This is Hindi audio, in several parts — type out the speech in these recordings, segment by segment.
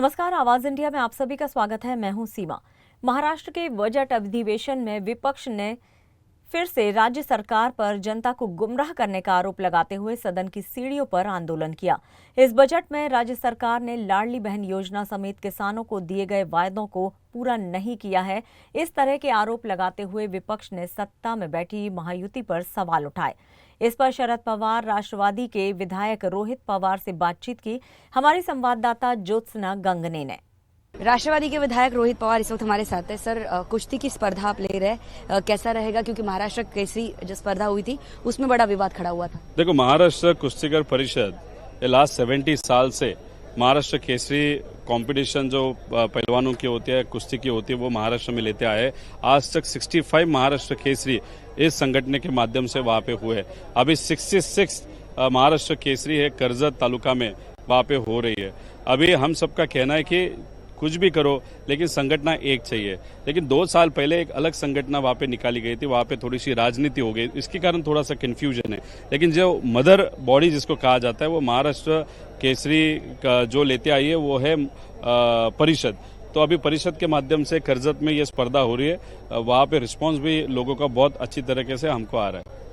नमस्कार, आवाज इंडिया में आप सभी का स्वागत है। मैं हूं सीमा। महाराष्ट्र के बजट अधिवेशन में विपक्ष ने फिर से राज्य सरकार पर जनता को गुमराह करने का आरोप लगाते हुए सदन की सीढ़ियों पर आंदोलन किया। इस बजट में राज्य सरकार ने लाडली बहन योजना समेत किसानों को दिए गए वायदों को पूरा नहीं किया है। इस तरह के आरोप लगाते हुए विपक्ष ने सत्ता में बैठी महायुति पर सवाल उठाए। इस पर शरद पवार, राष्ट्रवादी के विधायक रोहित पवार से बातचीत की हमारी संवाददाता ज्योत्सना गंगने ने। राष्ट्रवादी के विधायक रोहित पवार इस वक्त हमारे साथ है। सर, कुश्ती की स्पर्धा आप ले रहे हैं, कैसा रहेगा? क्योंकि महाराष्ट्र केसरी जो स्पर्धा हुई थी उसमें बड़ा विवाद खड़ा हुआ था। देखो, महाराष्ट्र कुश्तीगर परिषद ये लास्ट 70 साल से महाराष्ट्र केसरी कंपटीशन जो पहलवानों की होती है, कुश्ती की होती है, वो महाराष्ट्र में लेते आए। आज तक 65 महाराष्ट्र केसरी इस संगठन के माध्यम से वहां पे हुए। अभी 66 महाराष्ट्र केसरी है कर्जत तालुका में वहां पे हो रही है। अभी हम सबका कहना है कि कुछ भी करो लेकिन संगठना एक चाहिए। लेकिन 2 साल पहले एक अलग संगठना वहां पे निकाली गई थी, वहां पे थोड़ी सी राजनीति हो गई, इसके कारण थोड़ा सा कंफ्यूजन है। लेकिन जो मदर बॉडी जिसको कहा जाता है वो महाराष्ट्र केसरी का जो लेते आई है वो है परिषद। तो अभी परिषद के माध्यम से कर्जत में ये स्पर्धा हो रही है, वहां पे रिस्पांस भी लोगों का बहुत अच्छी तरीके से हमको आ रहा है।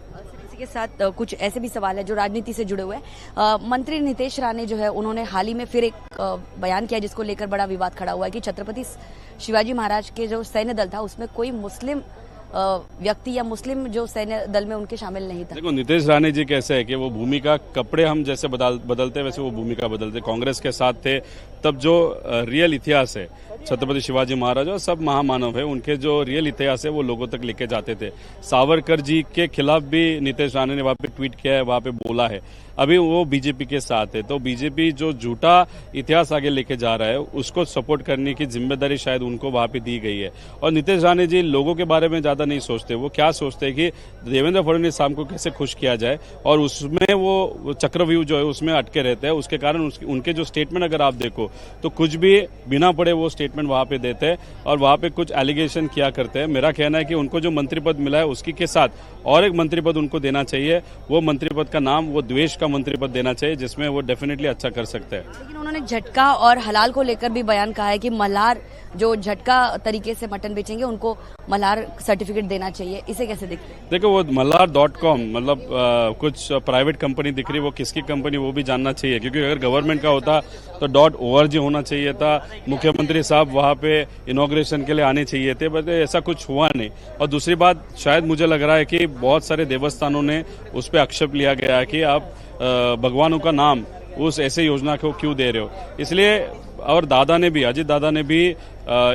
के साथ कुछ ऐसे भी सवाल है जो राजनीति से जुड़े हुए हैं। मंत्री नितेश राणे जो है उन्होंने हाल ही में फिर एक बयान किया जिसको लेकर बड़ा विवाद खड़ा हुआ है कि छत्रपति शिवाजी महाराज के जो सैन्य दल था उसमें कोई मुस्लिम व्यक्ति या मुस्लिम जो सैन्य दल में उनके शामिल नहीं था। देखो, नितेश राणे जी कैसे है कि वो भूमिका, कपड़े हम जैसे बदलते वैसे वो भूमिका बदलते। कांग्रेस के साथ थे तब जो रियल इतिहास है छत्रपति शिवाजी महाराज और सब महामानव है, उनके जो रियल इतिहास है वो लोगों तक लेके जाते थे। सावरकर जी के खिलाफ भी नितेश राणे ने वहां पे ट्वीट किया है, वहां पे बोला है। अभी वो बीजेपी के साथ है, तो बीजेपी जो झूठा इतिहास आगे लेके जा रहा है उसको सपोर्ट करने की जिम्मेदारी शायद उनको वहां पे दी गई है। और नितेश राणे जी लोगों के बारे में ज्यादा नहीं सोचते। वो क्या सोचते हैं कि देवेंद्र फडणवीस साहब को कैसे खुश किया जाए, और उसमें वो चक्रव्यूह जो है उसमें अटके रहते हैं। उसके कारण उनके जो स्टेटमेंट अगर आप देखो तो कुछ भी बिना पढ़े वो स्टेटमेंट वहां पे देते हैं और वहां पे कुछ एलिगेशन किया करते हैं। मेरा कहना है कि उनको जो मंत्री पद मिला है उसकी के साथ और एक मंत्री पद उनको देना चाहिए। वो मंत्री पद का नाम वो द्वेष का मंत्री पद देना चाहिए, जिसमें वो डेफिनेटली अच्छा कर सकते हैं। लेकिन उन्होंने झटका और हलाल को लेकर भी बयान कहा है कि मल्हार जो झटका तरीके से मटन बेचेंगे उनको मल्हार सर्टिफिकेट देना चाहिए। इसे कैसे देखते हैं? देखो, वो मल्हार.com मतलब कुछ प्राइवेट कंपनी दिख रही है, वो किसकी कंपनी वो भी जानना चाहिए। क्योंकि अगर गवर्नमेंट का होता तो .org होना चाहिए था। मुख्यमंत्री साहब वहां पे इनॉग्रेशन के लिए आने चाहिए थे, बट ऐसा कुछ हुआ नहीं। और दूसरी बात, शायद मुझे लग रहा है कि बहुत सारे देवस्थानों ने उस पर आक्षेप लिया गया है कि आप भगवानों का नाम उस ऐसे योजना को क्यों दे रहे हो। इसलिए और दादा ने भी, अजित दादा ने भी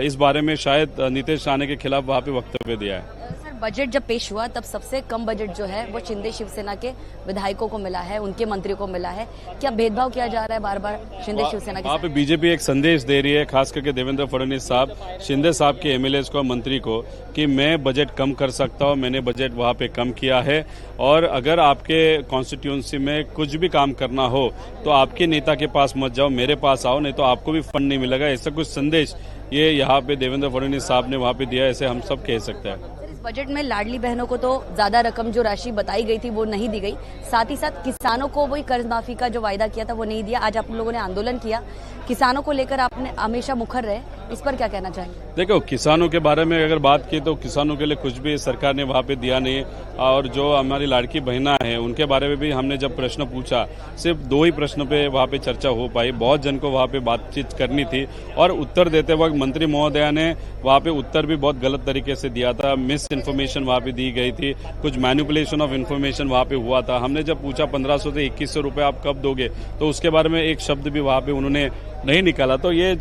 इस बारे में शायद नितेश राणे के खिलाफ वहां पे वक्तव्य दिया है। सर, बजट जब पेश हुआ तब सबसे कम बजट जो है वो शिंदे शिवसेना के विधायकों को मिला है, उनके मंत्रियों को मिला है। क्या भेदभाव किया जा रहा है बार बार शिंदे शिवसेना के? वहाँ पे बीजेपी एक संदेश दे रही है, खास करके देवेंद्र फडणवीस साहब शिंदे साहब के एमएलएस को, मंत्री को, कि मैं बजट कम कर सकता हूँ, मैंने बजट वहाँ पे कम किया है। और अगर आपके कॉन्स्टिट्यूंसी में कुछ भी काम करना हो तो आपके नेता के पास मत जाओ, मेरे पास आओ, नहीं तो आपको भी फंड नहीं मिलेगा। ऐसा कुछ संदेश ये यहाँ पे देवेंद्र फडणवीस साहब ने वहाँ पे दिया, ऐसे हम सब कह सकते हैं। इस बजट में लाडली बहनों को तो ज्यादा रकम जो राशि बताई गई थी वो नहीं दी गई, साथ ही साथ किसानों को वही कर्ज माफी का जो वायदा किया था वो नहीं दिया। आज आप लोगों ने आंदोलन किया, किसानों को लेकर आपने हमेशा मुखर रहे, इस पर क्या कहना चाहेंगे? देखो, किसानों के बारे में अगर बात की तो किसानों के लिए कुछ भी सरकार ने वहाँ पे दिया नहीं। और जो हमारी लाड़की बहना है उनके बारे में भी हमने जब प्रश्न पूछा, सिर्फ 2 ही प्रश्न पे वहाँ पे चर्चा हो पाई। बहुत जन को वहाँ पे बातचीत करनी थी और उत्तर देते वक्त मंत्री महोदया ने वहाँ पे उत्तर भी बहुत गलत तरीके से दिया था। मिस इन्फॉर्मेशन वहाँ पे दी गई थी, कुछ मैनिपुलेशन ऑफ इन्फॉर्मेशन वहाँ पे हुआ था। हमने जब पूछा 1500 से 2100 रुपए आप कब दोगे, तो उसके बारे में एक शब्द भी वहाँ पे उन्होंने नहीं निकाला। तो ये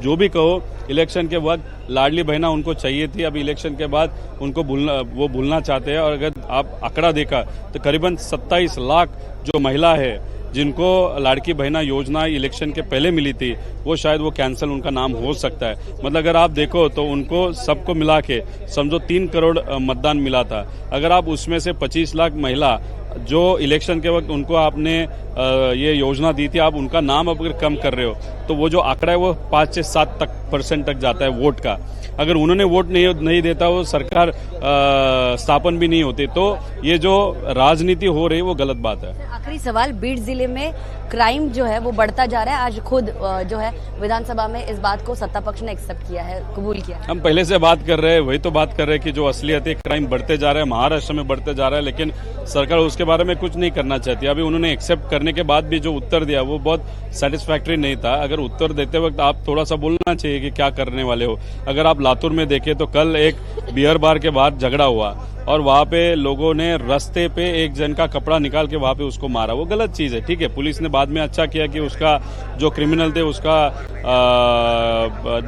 जो भी कहो, इलेक्शन के वक्त लाडली बहना उनको चाहिए थी, अब इलेक्शन के बाद उनको भूलना चाहते हैं। और अगर आप आंकड़ा देखा तो करीबन 27 लाख जो महिला है जिनको लाड़की बहना योजना इलेक्शन के पहले मिली थी, वो शायद वो कैंसिल उनका नाम हो सकता है। मतलब अगर आप देखो तो उनको सबको मिला के समझो 3 करोड़ मतदान मिला था। अगर आप उसमें से 25 लाख महिला जो इलेक्शन के वक्त उनको आपने ये योजना दी थी, आप उनका नाम अगर कम कर रहे हो तो वो जो आंकड़ा है वो 5 से 7% तक जाता है वोट का। अगर उन्होंने वोट नहीं देता, वो सरकार स्थापन भी नहीं होती। तो ये जो राजनीति हो रही है वो गलत बात है। आखिरी सवाल, बीड़ जिले में क्राइम जो है वो बढ़ता जा रहा है। आज खुद जो है विधानसभा में इस बात को सत्ता पक्ष ने एक्सेप्ट किया है, कबूल किया है। हम पहले से बात कर रहे हैं, वही तो बात कर रहे हैं कि जो असलियत है, क्राइम बढ़ते जा रहा है, महाराष्ट्र में बढ़ते जा रहा है, लेकिन सरकार उसके बारे में कुछ नहीं करना चाहती। अभी उन्होंने एक्सेप्ट करने के बाद भी जो उत्तर दिया वो बहुत सेटिस्फैक्ट्री नहीं था। अगर उत्तर देते वक्त आप थोड़ा सा बोलना चाहिए कि क्या करने वाले हो। अगर आप लातूर में देखें तो कल एक बियर बार के बाहर झगड़ा हुआ और वहां पे लोगों ने रास्ते पे एक जन का कपड़ा निकाल के वहां पे उसको मारा। वो गलत चीज है, ठीक है। पुलिस ने बाद में अच्छा किया कि उसका जो क्रिमिनल थे उसका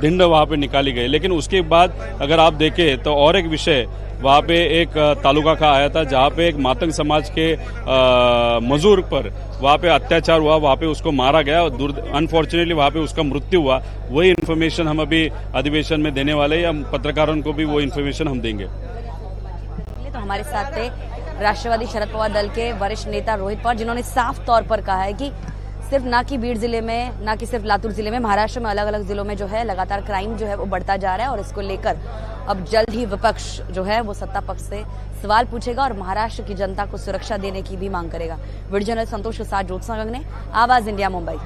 ढिंड वहां पे निकाली गई। लेकिन उसके बाद अगर आप देखें तो और एक विषय वहां पे एक तालुका का आया था जहां पे एक मातंग समाज के मजदूर पर वहां पे अत्याचार हुआ, वहां पे उसको मारा गया। अनफॉर्चुनेटली वहां पे उसका मृत्यु हुआ। वही इन्फॉर्मेशन हम अभी अधिवेशन में देने वाले हैं। हम पत्रकारों को भी वो इन्फॉर्मेशन हम देंगे। तो हमारे साथ थे राष्ट्रवादी शरद पवार दल के वरिष्ठ नेता रोहित पवार, जिन्होंने साफ तौर पर कहा है कि सिर्फ ना कि बीड़ जिले में, ना कि सिर्फ लातूर जिले में, महाराष्ट्र में अलग अलग जिलों में जो है लगातार क्राइम जो है वो बढ़ता जा रहा है और इसको लेकर अब जल्द ही विपक्ष जो है वो सत्ता पक्ष से सवाल पूछेगा और महाराष्ट्र की जनता को सुरक्षा देने की भी मांग करेगा। वीडियो जर्नलिस्ट संतोष के साथ ज्योत्सना गंगने, आवाज इंडिया, मुंबई।